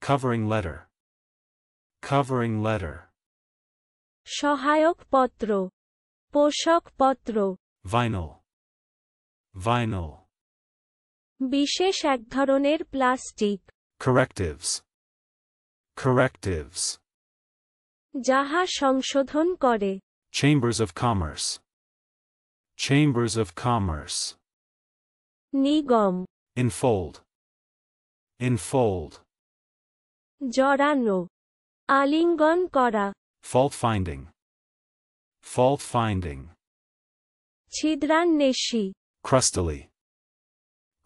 Covering letter. Covering letter. সহায়ক পত্র, পোষক পত্র। Vinyl. Vinyl. বিশেষ এক ধরনের প্লাস্টিক। Correctives. Correctives. যাহা সংশোধন করে। Chambers of commerce. Chambers of commerce. Nigam. Enfold. Enfold. জড়ানো, আলিঙ্গন করা। Fault finding. Fault finding. ছিদ্রান্বেষী। Crustily.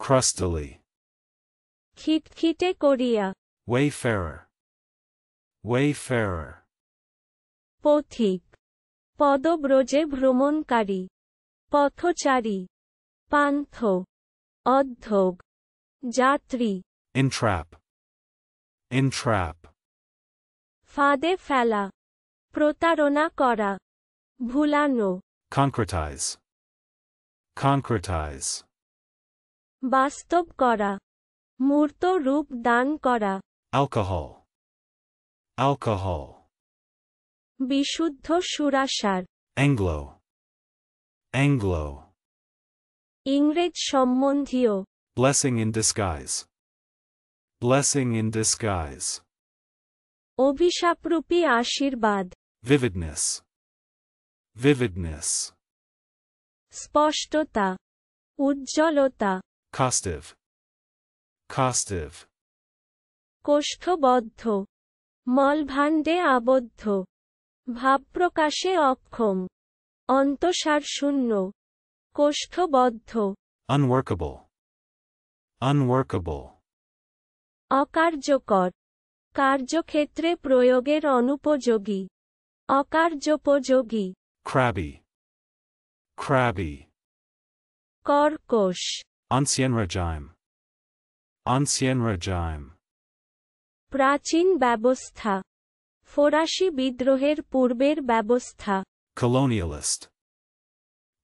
Crustily. খিটখিটে করিয়া। Wayfarer. Wayfarer. পথিক, পদব্রজে ভ্রমণকারী, পথচারী, পান্থ, অধ্যগ, যাত্রী। Entrap. Entrap. ফাঁদে ফেলা, প্রতারণা করা, ভুলানো। Concretize. Concretize. বাস্তব করা, মূর্ত রূপ দান করা। Alcohol. Alcohol. বিশুদ্ধ সুরাসার। Anglo. Anglo. ইংরেজ সম্বন্ধীয়। Blessing in disguise. Blessing in disguise. অভিশাপরূপী আশীর্বাদ। Vividness. Vividness. স্পষ্টতা, উজ্জ্বলতা। Costive. Costive. কোষ্ঠবদ্ধ, মলভাণ্ডে আবদ্ধ, ভাবপ্রকাশে অক্ষম, অন্তঃসারশূন্য, কোষ্ঠবদ্ধ। Unworkable. Unworkable. অকার্যকর, কার্যক্ষেত্রে প্রয়োগের অনুপযোগী, অকার্যোপযোগী। Crabby. Crabby. কর্কশ। Ancien régime. Ancien régime. প্রাচীন ব্যবস্থা, ফরাসি বিদ্রোহের পূর্বের ব্যবস্থা। Colonialist.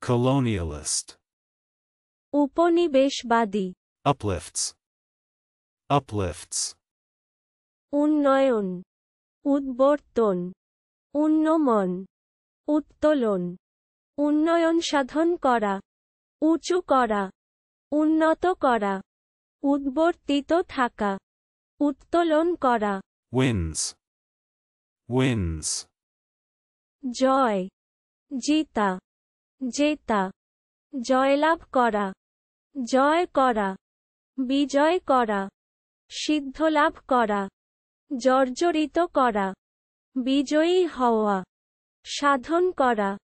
Colonialist. উপনিবেশবাদী। Uplifts. Uplifts. উন্নয়ন, উদ্বর্তন, উন্নমন, উত্তোলন। উন্নয়ন সাধন করা, উঁচু করা, উন্নত করা, উদ্বর্তিত থাকা, উত্তোলন করা। Wins. Wins. জয়, জিতা, জেতা, জয়লাভ করা, জয় করা, বিজয় করা, সিদ্ধলাভ করা, জর্জরিত করা, বিজয়ী হওয়া, সাধন করা,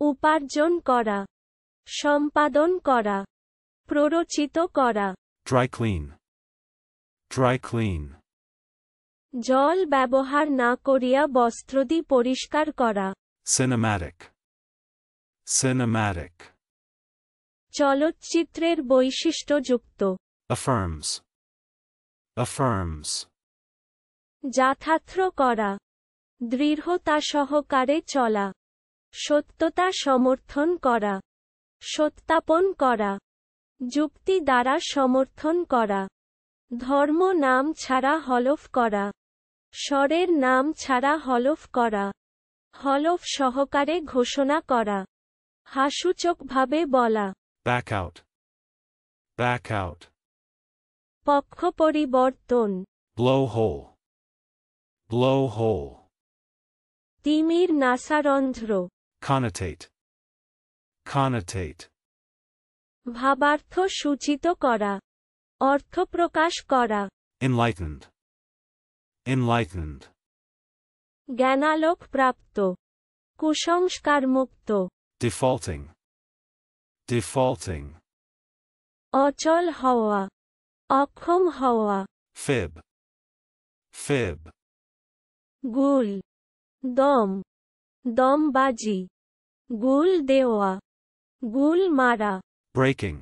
উপার্জন করা, সম্পাদন করা, প্ররোচিত করা। Dry clean. Dry clean. জল ব্যবহার না করিয়া বস্ত্রদি পরিষ্কার করা। Cinematic. Cinematic. চলচ্চিত্রের বৈশিষ্ট্যযুক্ত। Affirms. Affirms. যথার্থ করা, দৃঢ়তা সহকারে চলা, সত্যতা সমর্থন করা, সত্যাপন করা, যুক্তি দ্বারা সমর্থন করা, ধর্ম নাম ছাড়া হলফ করা, স্বরের নাম ছাড়া হলফ করা, হলফ সহকারে ঘোষণা করা, হাস্যচকভাবে বলা। Back out. Back out. পক্ষ পরিবর্তন। Blow hole. Blow hole. তিমির নাসারন্ধ্র। Connotate. Connotate. ভাবার্থ সূচিত করা, অর্থ প্রকাশ করা। Enlightened. Enlightened. জ্ঞানালোক প্রাপ্ত, কুসংস্কারমুক্ত। Defaulting. Defaulting. অচল হওয়া, অক্ষম হওয়া। Fib. Fib. গুল, দম, দমবাজি, গুল দেওয়া, গুল মারা। Breaking.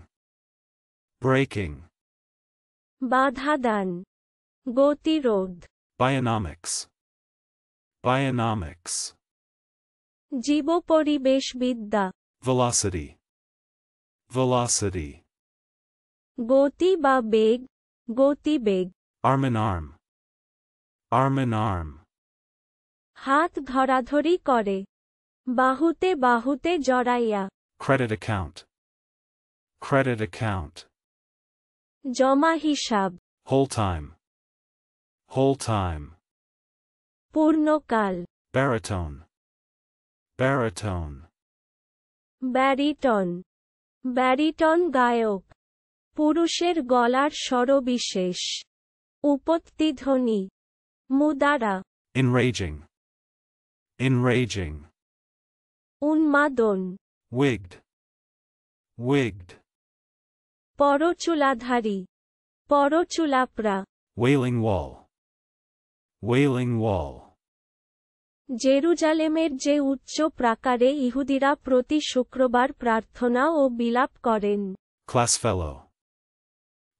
Breaking. বাধাদান, গতিরোধ। Bionomics. Bionomics. জীবপরিবেশবিদ্যা। Velocity. Velocity. গতি বা বেগ, গতিবেগ। Arm in arm. Arm in arm. হাত ধরাধরি করে, বাহুতে বাহুতে জড়াইয়া। Credit account. Credit account. জমা হিসাব, Whole time. Whole time. পূর্ণকাল, Baritone. Baritone. Baritone, baritone গায়ক, পুরুষের গলার স্বরবিশেষ। উপত্তিধ্বনি, মুদারা, Enraging. Enraging. উন্মাদন, Wigged. Wigged. পরচুলাধারী, পরচুলাপরা। Wailing wall. Wailing wall. জেরুজালেমের যে উচ্চ প্রাকারে ইহুদিরা প্রতি শুক্রবার প্রার্থনা ও বিলাপ করেন। Class fellow.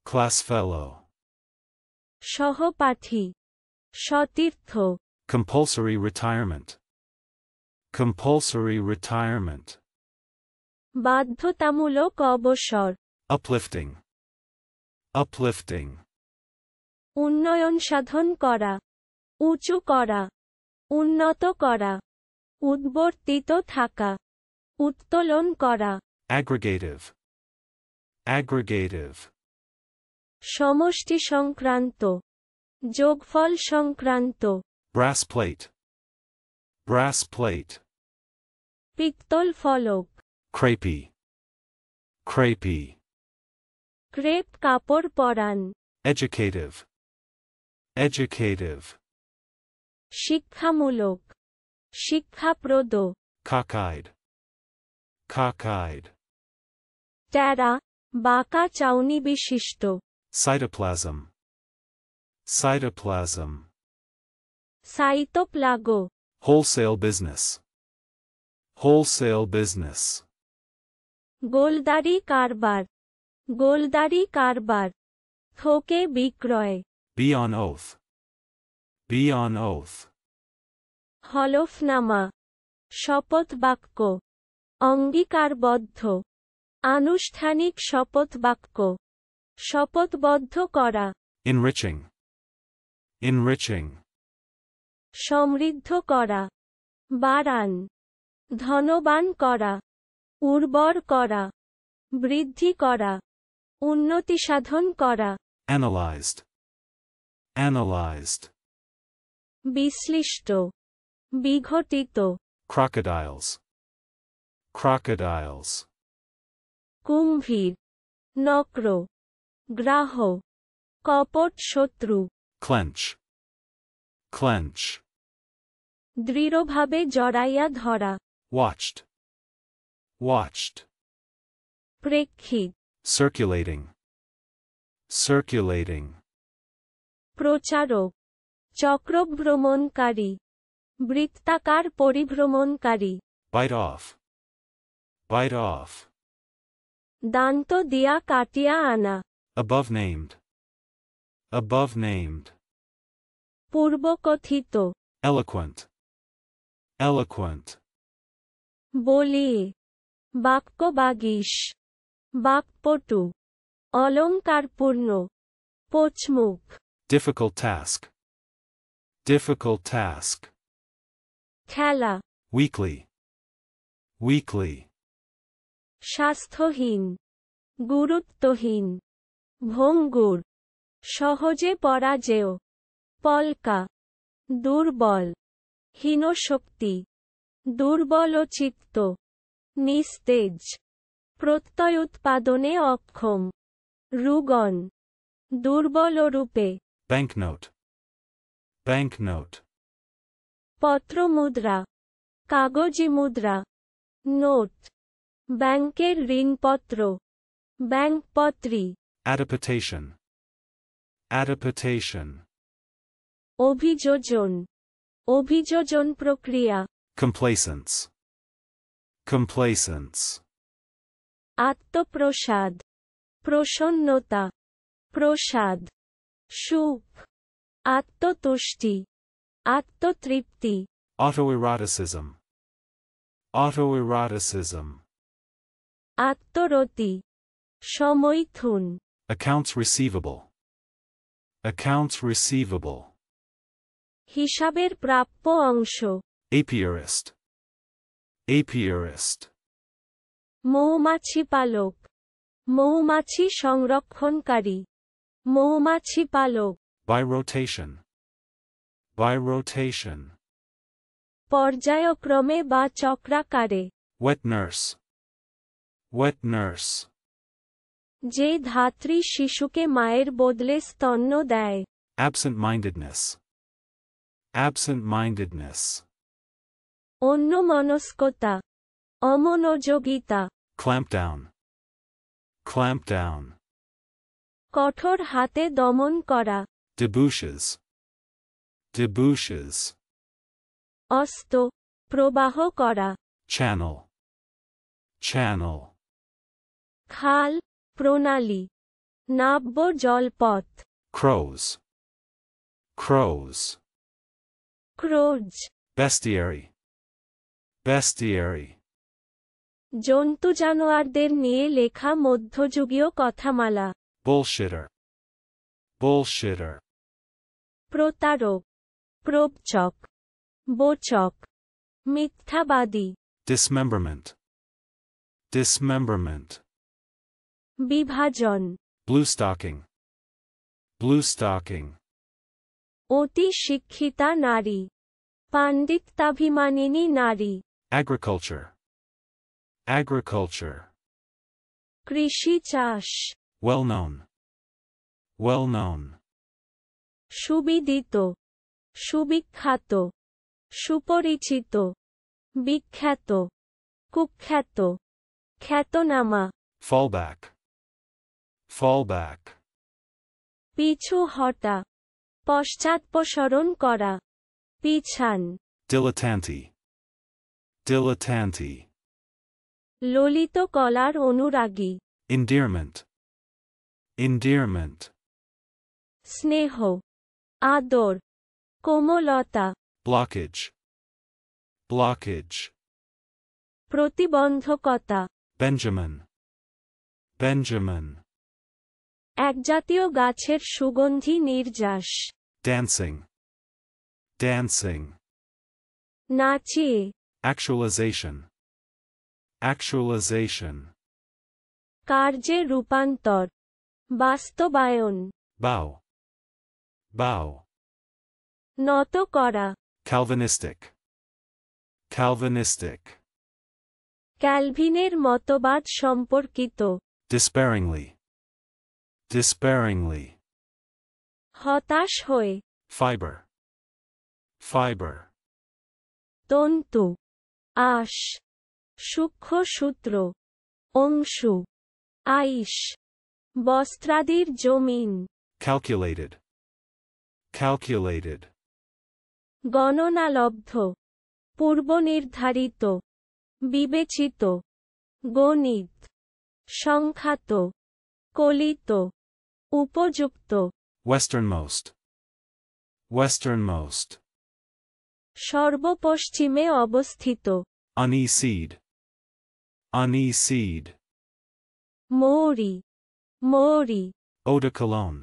Class fellow. সহপাঠী, সতীর্থ, Compulsory retirement. Compulsory retirement. বাধ্যতামূলক অবসর, Uplifting. Uplifting. উন্নয়ন সাধন করা, উঁচু করা, উন্নত করা, উদ্বর্তিত থাকা, উত্তোলন করা। Aggregative. Aggregative. সমষ্টি সংক্রান্ত, যোগফল সংক্রান্ত। Brass plate. Brass plate. পিত্তল ফলক, Crepey. Crepey. ক্রেপ কাপড় পরান। Educative. Educative. শিক্ষামূলক, শিক্ষাপ্রদ। Cockeyed. Cockeyed. ট্যারা, বাঁকা চাউনি বিশিষ্ট। Cytoplasm. Cytoplasm. সাইটোপ্লাগো, Wholesale business. Wholesale business. গোলদারি কারবার, গোলদারি কারবার। থোকে বিক্রয়, Be on oath. Be on oath. হলফনামা, শপথ বাক্য, অঙ্গীকারবদ্ধ, আনুষ্ঠানিক শপথ বাক্য, শপথবদ্ধ করা। Enriching. Enriching. সমৃদ্ধ করা, বাড়ান, ধনবান করা, উর্বর করা, বৃদ্ধি করা, উন্নতি সাধন করা। Analyzed. Analyzed. বিশ্লিষ্ট, বিঘটিত। Crocodiles. Crocodiles. কুম্ভীর, নক্র, গ্রাহ, কপট শত্রু। Clench. Clench. দৃঢ়ভাবে জড়াইয়া ধরা। Watched. Watched. প্রেক্ষিত, Circulating. Circulating. প্রচারক, চক্রভ্রমণকারী, বৃত্তাকার পরিভ্রমণকারী। Bite off. Bite off. দান্ত দিয়া কাটিয়া আনা। Above named. Above named. পূর্বকথিত, Eloquent. Eloquent. বলিয়ে, বাক্যবাগীশ, বাক্পটু, অলঙ্কারপূর্ণ, পোচমুখ। Difficult task. Difficult task. খেলা, Weekly. Weekly. স্বাস্থ্যহীন, গুরুত্বহীন, ভঙ্গুর, সহজে পরাজেয়। পলকা, দুর্বল, হীনশক্তি, দুর্বলচিত্ত, নিস্তেজ, প্রত্যয় উৎপাদনে অক্ষম, রুগন, দুর্বলরূপে। Banknote. Banknote. পত্রমুদ্রা, কাগজি মুদ্রা, নোট, ব্যাংকের ঋণপত্র, ব্যাংকপত্রী। Adaptation. Adaptation. অভিযোজন, অভিযোজন প্রক্রিয়া। Complacence. Complacence. আত্মপ্রসাদ, প্রসন্নতা, প্রসাদ, সুখ, আত্মতুষ্টি, আত্মতৃপ্তি। Autoeroticism. Autoeroticism. আত্মরতি, সমৈথুন। Accounts receivable. Accounts receivable. হিসাবের প্রাপ্য অংশ। Apiarist. Apiarist. মৌমাছি পালক, মৌমাছি সংরক্ষণকারী, মৌমাছি পালক। By rotation. By rotation. পর্যায়ক্রমে বা চক্রাকারে। Wet nurse. Wet nurse. যে ধাত্রী শিশুকে মায়ের বদলে স্তন্য দেয়। Absent-mindedness. Absent-mindedness. অন্যমনস্কতা, অমনোযোগিতা। Clamp down. Clamp down. কঠোর হাতে দমন করা। Debouches. Debouches. অস্ত, প্রবাহ করা। Channel. Channel. খাল, প্রণালী, নাব্য জলপথ। Crows. Crows. ক্রোজ, Bestiary. Bestiary. জন্তু জানোয়ারদের নিয়ে লেখা মধ্যযুগীয় কথামালা। Bullshitter. Bullshitter. প্রতারক, প্রবচক, বোচক, মিথ্যাবাদী। Dismemberment. Dismemberment. বিভাজন, Bluestocking. Bluestocking. অতি শিক্ষিতা নারী, পাণ্ডিত্যাভিমানিনী নারী। Agriculture. Agriculture. কৃষি চাষ। Well known. Well known. সুবিদিত, সুবিখ্যাত, সুপরিচিত, বিখ্যাত, কুখ্যাত, খ্যাতনামা। Fallback. Fallback. পিছু হটা, পশ্চাৎপসরণ করা, পিছান। Dilettante. Dilettante. ললিত কলার অনুরাগী। Endearment. Endearment. স্নেহ, আদর, কোমলতা। Blockage. Blockage. প্রতিবন্ধকতা। Benjamin. Benjamin. একজাতীয় গাছের সুগন্ধি নির্যাস। Dancing. Dancing. নাচিয়ে। Actualization. Actualization. কার্যে রূপান্তর, বাস্তবায়ন। Bow. Bow. নত করা। Calvinistic. Calvinistic. ক্যালভিনের মতবাদ সম্পর্কিত। Despairingly. Despairingly. হতাশ হয়ে। Fiber. Fiber. তন্তু, আশ, সূক্ষ্ম সূত্র, অংশু, আইস, বস্ত্রাদির জমিন। Calculated. Calculated. গণনালব্ধ, পূর্বনির্ধারিত, বিবেচিত, গণিত, সংখ্যাত, কলিত, উপযুক্ত। Westernmost. Westernmost. সর্বপশ্চিমে অবস্থিত। Uneseed. Uneseed. মৌরি, মৌরি। Eau de Cologne.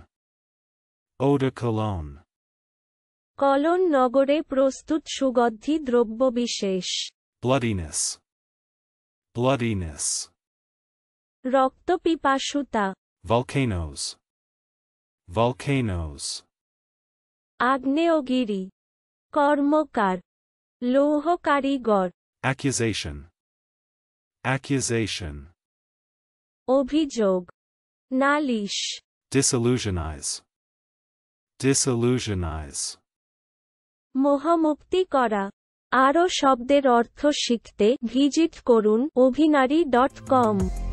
Eau de Cologne. Cologne নগরে প্রস্তুত সুগন্ধি দ্রব্যবিশেষ। Bloodiness. Bloodiness. রক্তপিপাসুতা। Volcanoes. Volcanoes. আগ্নেয়গিরি, কর্মকার, লৌহ কারিগর। Accusation. Accusation. অভিযোগ, নালিশ। Disillusionize. Disillusionize. মোহমুক্তি করা। আরও শব্দের অর্থ শিখতে ভিজিট করুন অভিনারী.com